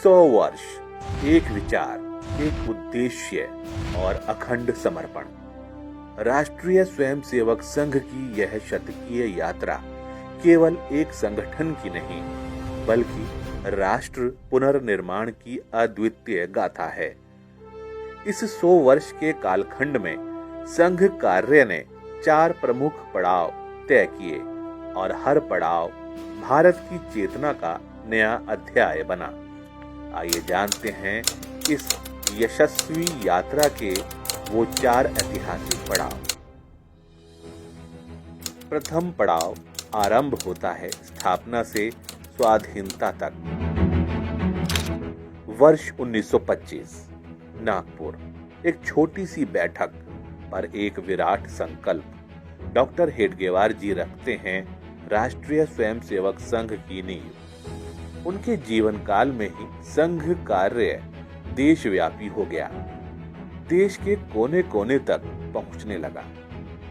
100 वर्ष, एक विचार, एक उद्देश्य और अखंड समर्पण। राष्ट्रीय स्वयंसेवक संघ की यह शतकीय यात्रा केवल एक संगठन की नहीं, बल्कि राष्ट्र पुनर्निर्माण की अद्वितीय गाथा है। इस 100 वर्ष के कालखंड में संघ कार्य ने 4 प्रमुख पड़ाव तय किए और हर पड़ाव भारत की चेतना का नया अध्याय बना। आइए जानते हैं इस यशस्वी यात्रा के वो 4 ऐतिहासिक पड़ाव। प्रथम पड़ाव आरंभ होता है स्थापना से स्वाधीनता तक। वर्ष 1925, नागपुर। एक छोटी सी बैठक पर एक विराट संकल्प। डॉक्टर हेडगेवार जी रखते हैं राष्ट्रीय स्वयंसेवक संघ की नींव। उनके जीवन काल में ही संघ कार्य देशव्यापी हो गया, देश के कोने कोने तक पहुंचने लगा।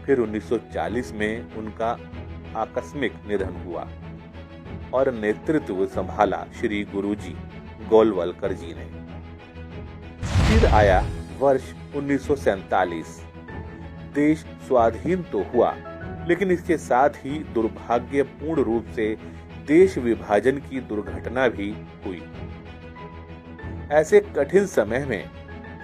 फिर 1940 में उनका आकस्मिक निधन हुआ और नेतृत्व संभाला श्री गुरुजी गोलवलकर जी ने। फिर आया वर्ष 1947। देश स्वाधीन तो हुआ, लेकिन इसके साथ ही दुर्भाग्यपूर्ण रूप से देश विभाजन की दुर्घटना भी हुई। ऐसे कठिन समय में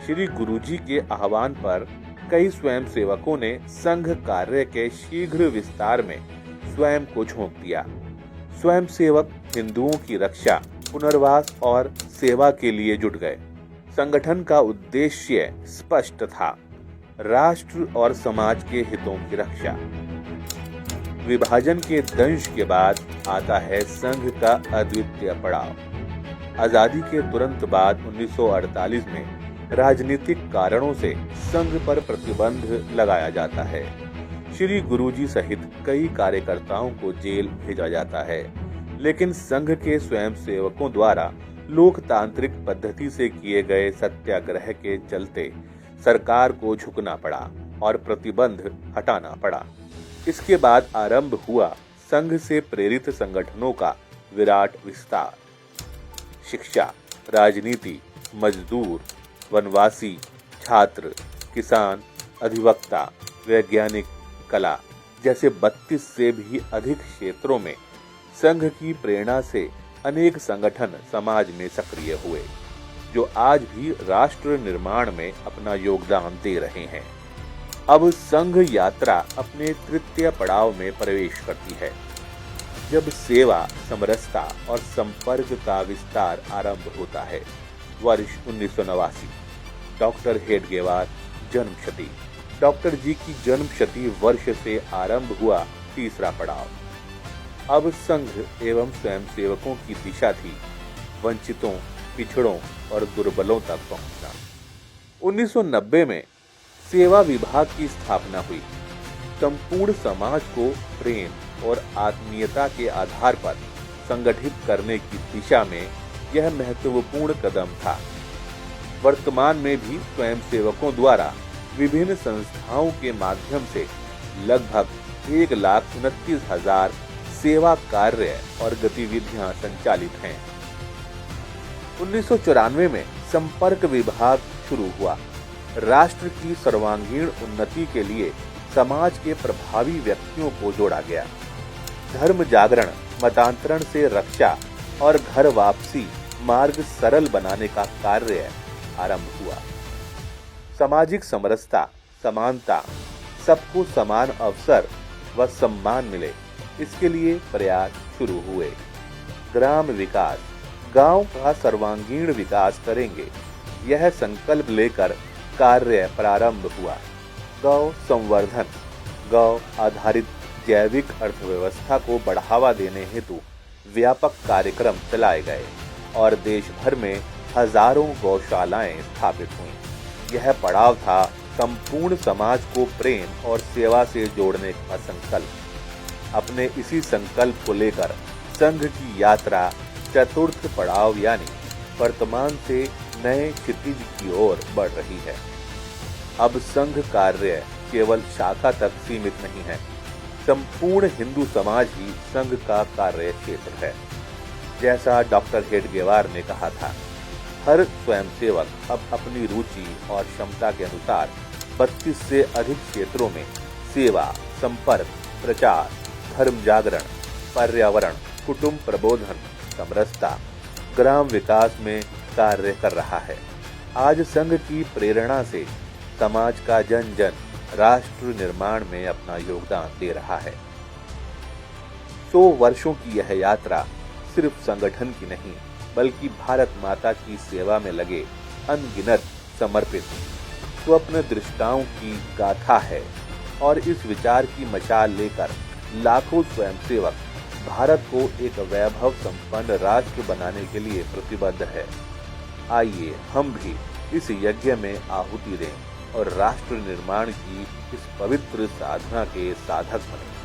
श्री गुरुजी के आह्वान पर कई स्वयंसेवकों ने संघ कार्य के शीघ्र विस्तार में स्वयं को झोंक दिया। स्वयंसेवक हिंदुओं की रक्षा, पुनर्वास और सेवा के लिए जुट गए। संगठन का उद्देश्य स्पष्ट था, राष्ट्र और समाज के हितों की रक्षा। विभाजन के दंश के बाद आता है संघ का अद्वितीय पड़ाव। आजादी के तुरंत बाद 1948 में राजनीतिक कारणों से संघ पर प्रतिबंध लगाया जाता है। श्री गुरुजी सहित कई कार्यकर्ताओं को जेल भेजा जाता है, लेकिन संघ के स्वयंसेवकों द्वारा लोकतांत्रिक पद्धति से किए गए सत्याग्रह के चलते सरकार को झुकना पड़ा और प्रतिबंध हटाना पड़ा। इसके बाद आरंभ हुआ संघ से प्रेरित संगठनों का विराट विस्तार। शिक्षा, राजनीति, मजदूर, वनवासी, छात्र, किसान, अधिवक्ता, वैज्ञानिक, कला जैसे 32 से भी अधिक क्षेत्रों में संघ की प्रेरणा से अनेक संगठन समाज में सक्रिय हुए, जो आज भी राष्ट्र निर्माण में अपना योगदान दे रहे हैं। अब संघ यात्रा अपने तृतीय पड़ाव में प्रवेश करती है, जब सेवा, समरसता और संपर्क का विस्तार आरंभ होता है। वर्ष 1989, डॉक्टर हेडगेवार जन्मशती। डॉक्टर जी की जन्मशती वर्ष से आरंभ हुआ तीसरा पड़ाव। अब संघ एवं स्वयंसेवकों की दिशा थी वंचितों, पिछड़ों और दुर्बलों तक पहुंचना। 1990 में सेवा विभाग की स्थापना हुई। संपूर्ण समाज को प्रेम और आत्मीयता के आधार पर संगठित करने की दिशा में यह महत्वपूर्ण कदम था। वर्तमान में भी स्वयंसेवकों द्वारा विभिन्न संस्थाओं के माध्यम से लगभग 1,29,000 सेवा कार्य और गतिविधियां संचालित हैं। 1994 में संपर्क विभाग शुरू हुआ। राष्ट्र की सर्वांगीण उन्नति के लिए समाज के प्रभावी व्यक्तियों को जोड़ा गया। धर्म जागरण, मतांतरण से रक्षा और घर वापसी मार्ग सरल बनाने का कार्य आरंभ हुआ। सामाजिक समरसता, समानता, सबको समान अवसर व सम्मान मिले, इसके लिए प्रयास शुरू हुए। ग्राम विकास, गांव का सर्वांगीण विकास करेंगे, यह संकल्प लेकर कार्य प्रारंभ हुआ। गौ संवर्धन, गौ आधारित जैविक अर्थव्यवस्था को बढ़ावा देने हेतु व्यापक कार्यक्रम चलाए गए और देश भर में हजारों गौशालाएं स्थापित हुईं। यह पड़ाव था संपूर्ण समाज को प्रेम और सेवा से जोड़ने का संकल्प। अपने इसी संकल्प को लेकर संघ की यात्रा चतुर्थ पड़ाव यानी वर्तमान से नए क्षितिज की ओर बढ़ रही है। अब संघ कार्य केवल शाखा तक सीमित नहीं है, संपूर्ण हिंदू समाज ही संघ का कार्य क्षेत्र है। जैसा डॉक्टर हेडगेवार ने कहा था, हर स्वयंसेवक अब अपनी रुचि और क्षमता के अनुसार 32 से अधिक क्षेत्रों में सेवा, संपर्क, प्रचार, धर्म जागरण, पर्यावरण, कुटुंब प्रबोधन, समरसता, ग्राम विकास में कार्य कर रहा है। आज संघ की प्रेरणा से समाज का जन जन राष्ट्र निर्माण में अपना योगदान दे रहा है। 100 वर्षों की यह यात्रा सिर्फ संगठन की नहीं, बल्कि भारत माता की सेवा में लगे अनगिनत समर्पित स्वप्न दृष्टाओं की गाथा है और इस विचार की मशाल लेकर लाखों स्वयंसेवक भारत को एक वैभव संपन्न राष्ट्र बनाने के लिए प्रतिबद्ध है। आइए हम भी इस यज्ञ में आहुति दें और राष्ट्र निर्माण की इस पवित्र साधना के साधक बनें।